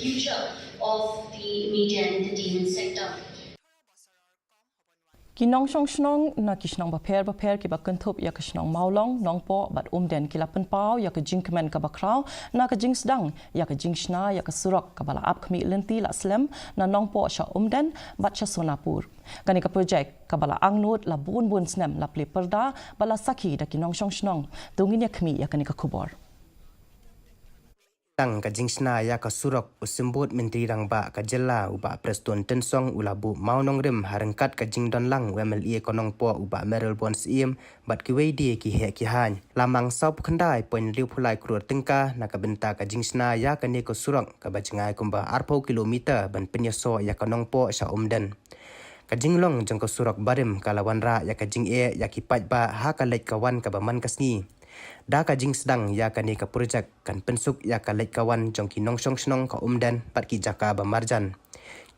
future of the media and entertainment sector. Kinong shnong na kishnong baper ki bakentup ya kishnong maulong nongpo bat den kilapen pau ya ke jingkemen ka bakrau na ke jingsdang ya ke jingshna ya ke surok ka bala ap khmi lenti la slem na nongpo sha den bat sha sonapur kani ka project ka bala angnut la bun snem la ple perda bala sakhi da kinong shnong tungin ya khmi ya kani ka khubor tang ka jingsna ya ka surok usimbut menteri rangba ka jela uba preston tensong ulabu maunong rim harengkat ka jingdon lang wemle konong po uba merel bons iem bat ki weidi ki he ki han lamang saup khandai poin liu phulai krur tingka na ka benta ka jingsna ya ka ne ko surok ka bajngai kumba arpo kilometer ban penyaso ya konong po sha umden ka jinglong jong ko surok barim kalawan ra ya ka jing ya ki pat ba ha ka lek kawan ka baman kasni da ka jing sedang ya ka ni ka projek kan pensuk ya ka lek kawan jong kinong snong ka umdan pat ki jaka ba marjan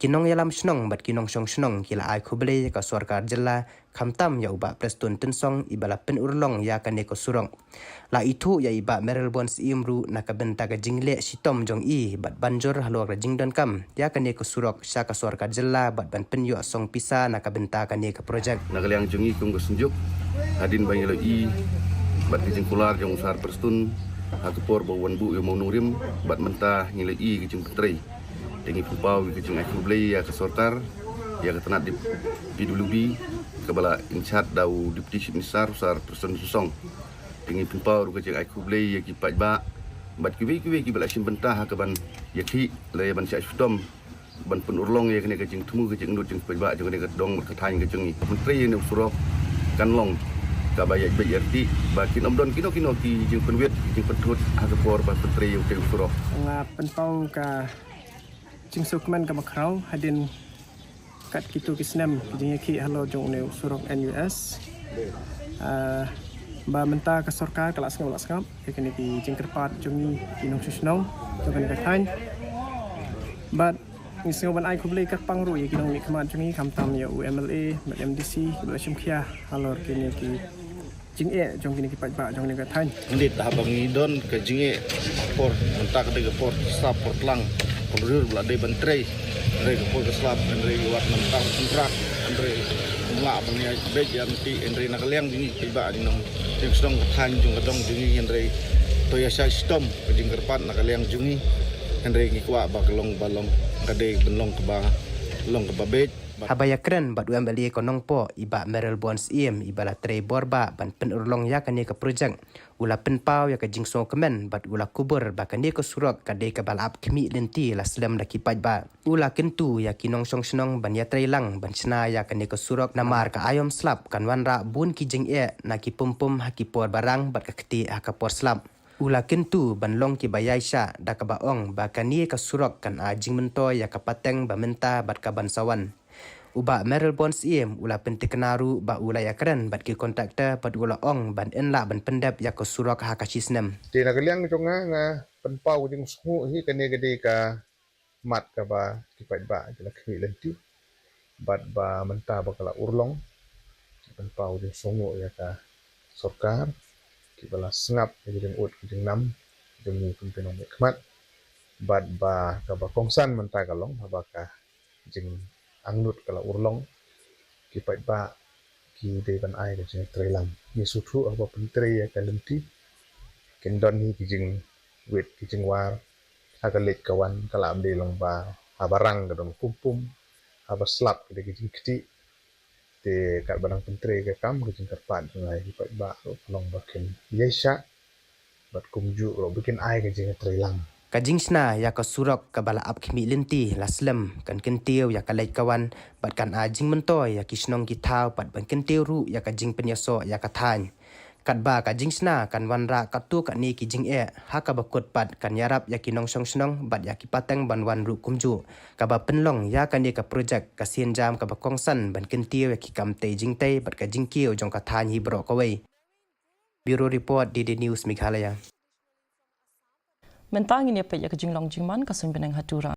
kinong yalam snong bat kinong snong kila ai khuble ka sarkar jilla khamtam ya uba preston tensong ibala pen urlong ya ka ni ko surong la itu ya iba merel bons imru na ka benta ka jingle sitom jong bat banjor halo ka jingdon kam ya ka ni ko surok sya ka sarkar jilla bat ban pen yo song pisa na ka benta ka ni ka projek nagaliang jongi kung sunjuk hadin bangelo bat kijing kular jong usar perstun hakupor bawan bu yang mau nurim bat mentah ngilai kijing petri tengi pupau kijing akublei ya kesortar ya ketenat di PWB kebala inchat dau deputy chief minister usar perstun susong tengi pupau kijing akublei ya kipat ba bat kiwi kibala sim bentah keban yaki lay ban sia sudom ban pun urlong ya kene kijing tumu kijing ndut jing pajba jong ne kedong berkataing kijing menteri ne surok kanlong kabaya BRT bakin omdon kino ki jing penwit jing pentut hakapor ba petri uting surok nga penpau ka jing sukmen ka makrau hadin kat kitu kisnem jing ki halo jong ne surok NUS ba menta ka sarkar kala skap kini ki jing kerpat jongi kinong susnong to kan ka than but ngising ban ai kublei ka pangru ye kinong ni khamat jongi khamtam ya UMLA MDC bala simkhia halor kini ki jing jong kini ki patba jong ni ka than ndit habang don ka jing por mentak de por stop por lang polur bla de bantrei re ko por slap andre wat mentak kontrak andre la bania bej yang ti andre nakaliang jing patba ni nong jing song ka than jong kadong jing andre to ya sa stom jing kerpat nakaliang jungi andre ki kwa ba kelong balong kade benlong ke ba long ke babej habaya kren bat wemle konong po iba merel bons ibala tre borba ban pen urlong ya kani ka projek ula pen pau ya ka jingso kemen bat ula kubur ba kani ko surok kade ka balap khmi lenti la slam da kipaj ba ula kentu ya kinong snong ban ya tre lang ban sna ya kani ko surok namar ka ayom slap kan wanra bun ki jing na ki pum haki por barang bat ka kti ka por slap ula kentu banlong ki bayaisha da ka baong ba kani ka surok kan ajing mento ya ka pateng ba menta bat ka bansawan uba merel bons ula pentiknaru ba ula ya keren bat ki kontraktor bat ula ong ban enla ban pendap ya ka surok ha ka chisnem ti nakaliang jonga nga penpau jing sungu hi kane gede ka mat ka ba ki pat ba jela khmi lenti bat ba menta ba kala urlong penpau jing sungu ya ka sarkar ki bala sngap jing ut jing nam jing ni pun penong khmat bat ba ka ba kongsan menta ka long ba ka jing angnut kala urlong ki pat ba ki de ban ai de trelang ni suthu aba pentri ya kalenti kendon ni kijing wit kijing war agalit kawan kala amde long ba abarang gadong pumpum aba slap de kijing kiti te kat barang pentri ke kam kijing kerpat ngai ki pat ba long ba ken yesha bat kumju ro bikin ai kijing trelang kajingsna ya ka surok ka bala ap khmi lenti laslam kan kentiu ya ka lek kawan bat kan ajing mentoy ya kisnong ki thau pat ban kentiu ru ya ka jing penyaso ya ka than kat ba ka jingsna kan wanra ka tu ka ni ki jing ha ka bakut pat kan yarap ya kinong snong bat ya ki pateng ban wan ru kumju ka ba penlong ya ka ni ka projek ka sien jam ka ba kongsan ban kentiu ya ki kam te jing te bat ka jing kiu jong ka than hi bro ka wei Bureau Report DD News Meghalaya mentangin ya pe ya ka jinglong jingman ka sun benang hatura